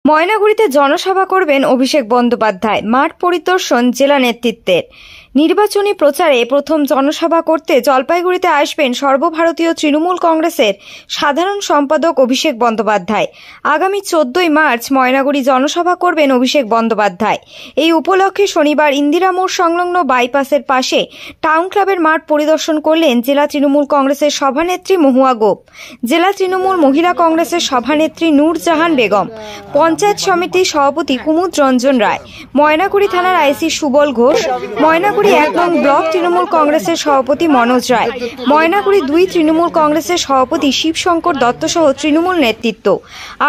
ময়নাগুড়িতে জনসভা করবেন অভিষেক বন্দ্যোপাধ্যায়। মাঠ পরিদর্শন জেলা নেতৃত্বের। নির্বাচনী প্রচারে প্রথম জনসভা করতে জলপাইগুড়িতে আসবেন সর্বভারতীয় তৃণমূল কংগ্রেসের সাধারণ সম্পাদক অভিষেক বন্দ্যোপাধ্যায়। আগামী 14ই মার্চ ময়নাগুড়ি জনসভা করবেন অভিষেক বন্দ্যোপাধ্যায়। এই উপলক্ষে শনিবার ইন্দিরা মোড় সংলগ্ন বাইপাসের পাশে টাউন ক্লাবের মাঠ পরিদর্শন করলেন জেলা তৃণমূল কংগ্রেসের সভানেত্রী মহুয়া গোপ, জেলা তৃণমূল মহিলা কংগ্রেসের সভানেত্রী নূরজাহান বেগম, পঞ্চায়েত সমিতির সভাপতি কুমুদ রঞ্জন রায়, ময়নাগুড়ি থানার আইসি সুবল ঘোষ, ময়নাগুড়ি 1 নং ব্লক তৃণমূল কংগ্রেসের সভাপতি মনোজ রায়, ময়নাগুড়ি 2 তৃণমূল কংগ্রেসের সভাপতি শিবশঙ্কর দত্ত সহ তৃণমূল নেতৃত্ব।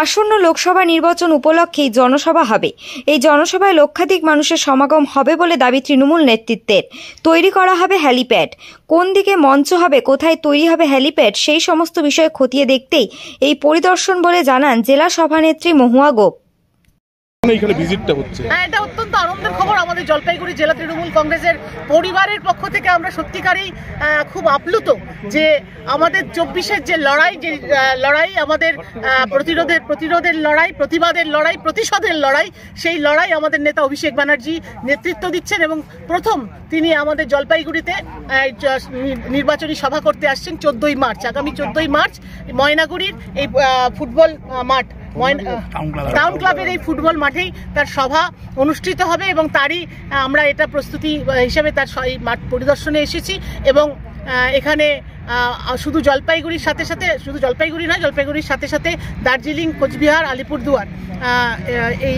আসন্ন লোকসভা নির্বাচন উপলক্ষে জনসভা হবে। এই জনসভায় লক্ষাধিক মানুষের সমাগম হবে বলে দাবি তৃণমূল নেতৃত্বের। তৈরি করা হবে হেলিপ্যাড। কোন দিকে মঞ্চ হবে, কোথায় তৈরি হবে হেলিপ্যাড, সেই সমস্ত বিষয় খতিয়ে দেখতেই এই পরিদর্শন বলে জানান জেলা সভানেত্রী মহুয়া গোপ। এটা অত্যন্ত আনন্দের খবর। আমাদের জলপাইগুড়ি জেলা তৃণমূল কংগ্রেসের পরিবারের পক্ষ থেকে আমরা সত্যিকারই খুব আপ্লুত যে আমাদের 24-এর যে লড়াই আমাদের প্রতিরোধের লড়াই, প্রতিবাদের লড়াই, প্রতিশোধের লড়াই, সেই লড়াই আমাদের নেতা অভিষেক ব্যানার্জি নেতৃত্ব দিচ্ছেন এবং প্রথম তিনি আমাদের জলপাইগুড়িতে নির্বাচনী সভা করতে আসছেন 14ই মার্চ। আগামী 14ই মার্চ ময়নাগুড়ির এই ফুটবল মাঠ টাউন ক্লাবের এই ফুটবল মাঠেই তার সভা অনুষ্ঠিত হবে এবং তারই আমরা এটা প্রস্তুতি হিসেবে তার এই মাঠ পরিদর্শনে এসেছি এবং এখানে শুধু জলপাইগুড়ির সাথে সাথে জলপাইগুড়ির সাথে সাথে দার্জিলিং, কোচবিহার, আলিপুরদুয়ার এই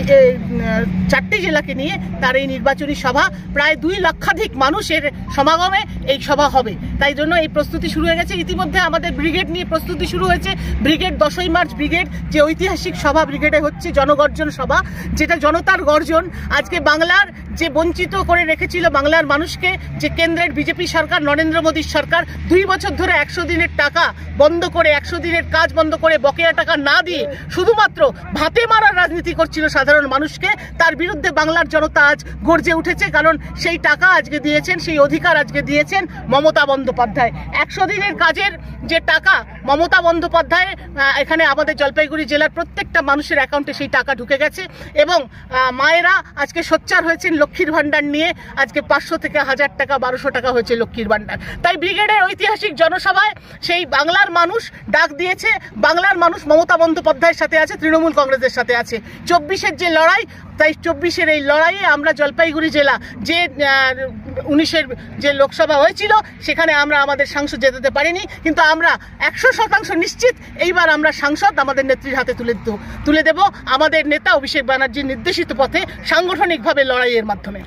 4টি জেলাকে নিয়ে তার এই নির্বাচনী সভা প্রায় 2 লক্ষাধিক মানুষের সমাগমে এই সভা হবে। তাই জন্য এই প্রস্তুতি শুরু হয়ে গেছে। ইতিমধ্যে আমাদের ব্রিগেড নিয়ে প্রস্তুতি শুরু হয়েছে। ব্রিগেড 10ই মার্চ ব্রিগেড যে ঐতিহাসিক সভা ব্রিগেডে হচ্ছে জনগর্জন সভা, যেটা জনতার গর্জন। আজকে বাংলার যে বঞ্চিত করে রেখেছিল বাংলার মানুষকে, যে কেন্দ্রের বিজেপি সরকার, নরেন্দ্র মোদীর সরকার 2 বছর ধরে 100 দিনের টাকা বন্ধ করে, 100 দিনের কাজ বন্ধ করে, বকেয়া টাকা না দিয়ে শুধুমাত্র ভাতে মারার রাজনীতি করছিল সাধারণ মানুষকে, তার বিরুদ্ধে বাংলার জনতা আজ গর্জে উঠেছে। কারণ সেই টাকা আজকে দিয়েছেন, সেই অধিকার আজকে দিয়েছেন মমতা বন্দ্যোপাধ্যায়। 100 দিনের কাজের যে টাকা মমতা বন্দ্যোপাধ্যায় এখানে আমাদের জলপাইগুড়ি জেলার প্রত্যেকটা মানুষের অ্যাকাউন্টে সেই টাকা ঢুকে গেছে এবং মায়েরা আজকে সোচ্চার হয়েছেন লক্ষ্মীর ভান্ডার নিয়ে। আজকে 500 থেকে 1000 টাকা, 1200 টাকা হয়েছে লক্ষ্মীর ভান্ডার। তাই ব্রিগেডের ঐতিহাসিক জনসভায় সেই বাংলার মানুষ ডাক দিয়েছে। বাংলার মানুষ মমতা বন্দ্যোপাধ্যায়ের সাথে আছে, তৃণমূল কংগ্রেসের সাথে আছে। 24-এর যে লড়াই, তাই 24-এর এই লড়াইয়ে আমরা জলপাইগুড়ি জেলা যে 19-এর যে লোকসভা হয়েছিল সেখানে আমরা আমাদের সাংসদ যেতে পারিনি, কিন্তু আমরা 100% নিশ্চিত এইবার আমরা সাংসদ আমাদের নেত্রীর হাতে তুলে দেব আমাদের নেতা অভিষেক ব্যানার্জির নির্দেশিত পথে সাংগঠনিকভাবে লড়াইয়ের মাধ্যমে।